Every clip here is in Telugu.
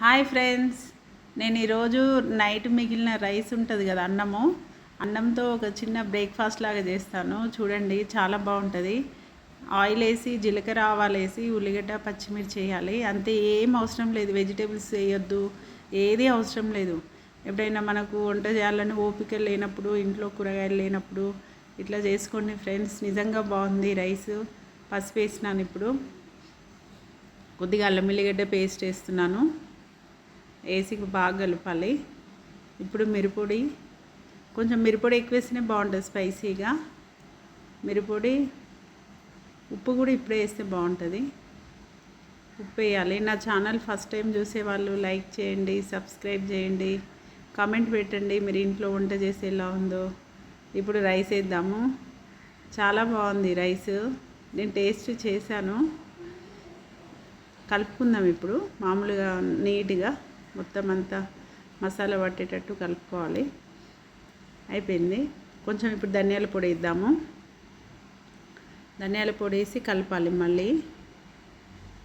హాయ్ ఫ్రెండ్స్, నేను ఈరోజు నైట్ మిగిలిన రైస్ ఉంటుంది కదా, అన్నంతో ఒక చిన్న బ్రేక్ఫాస్ట్ లాగా చేస్తాను. చూడండి, చాలా బాగుంటుంది. ఆయిల్ వేసి జీలకర్ర ఆవాలు వేసి ఉల్లిగడ్డ పచ్చిమిర్చి వేయాలి. అంతే, ఏం అవసరం లేదు. వెజిటేబుల్స్ వేయొద్దు, ఏది అవసరం లేదు. ఎప్పుడైనా మనకు వంట చేయాలని ఓపిక లేనప్పుడు, ఇంట్లో కూరగాయలు లేనప్పుడు ఇట్లా చేసుకోండి ఫ్రెండ్స్. నిజంగా బాగుంది రైస్. పసుపు వేసినాను. ఇప్పుడు కొద్దిగా అల్లం ఎల్లిగడ్డ పేస్ట్ వేస్తున్నాను. వేసి బాగా కలపాలి. ఇప్పుడు మిరపొడి, కొంచెం మిరపొడి ఎక్కువ వేస్తేనే బాగుంటుంది స్పైసీగా. మిరపొడి, ఉప్పు కూడా ఇప్పుడే వేస్తే బాగుంటుంది. ఉప్పు వేయాలి. నా ఛానల్ ఫస్ట్ టైం చూసేవాళ్ళు లైక్ చేయండి, సబ్స్క్రైబ్ చేయండి, కామెంట్ పెట్టండి మీరు ఇంట్లో వంట చేసి ఎలా ఉందో. ఇప్పుడు రైస్ వేద్దాము. చాలా బాగుంది రైస్. నేను టేస్ట్ చేశాను. కలుపుకుందాం ఇప్పుడు. మామూలుగా నీట్గా మొత్తం అంతా మసాలా పట్టేటట్టు కలుపుకోవాలి. అయిపోయింది. కొంచెం ఇప్పుడు ధనియాల పొడి వేద్దాము. ధనియాల పొడి వేసి కలపాలి. మళ్ళీ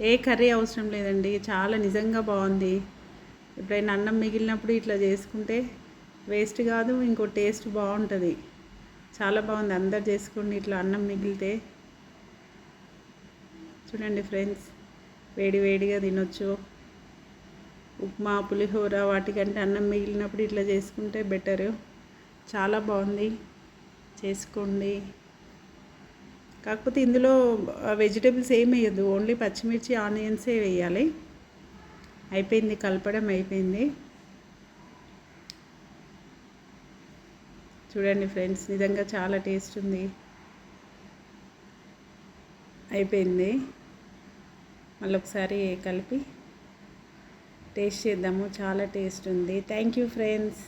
ఏ కర్రీ అవసరం లేదండి, చాలా నిజంగా బాగుంది. ఎప్పుడైనా అన్నం మిగిలినప్పుడు ఇట్లా చేసుకుంటే వేస్ట్ కాదు, ఇంకో టేస్ట్ బాగుంటుంది. చాలా బాగుంది. అందరు చేసుకోండి ఇట్లా అన్నం మిగిలితే. చూడండి ఫ్రెండ్స్, వేడి వేడిగా తినొచ్చు. ఉప్మా, పులిహోర వాటికంటే అన్నం మిగిలినప్పుడు ఇట్లా చేసుకుంటే బెటరు. చాలా బాగుంది, చేసుకోండి. కాకపోతే ఇందులో వెజిటేబుల్స్ ఏమి వేయద్దు, ఓన్లీ పచ్చిమిర్చి ఆనియన్సే వేయాలి. అయిపోయింది, కలపడం అయిపోయింది. చూడండి ఫ్రెండ్స్, నిజంగా చాలా టేస్ట్ ఉంది. అయిపోయింది. మళ్ళీ ఒకసారి కలిపి టేస్ట్ చేద్దాము. చాలా టేస్ట్ ఉంది. Thank you friends.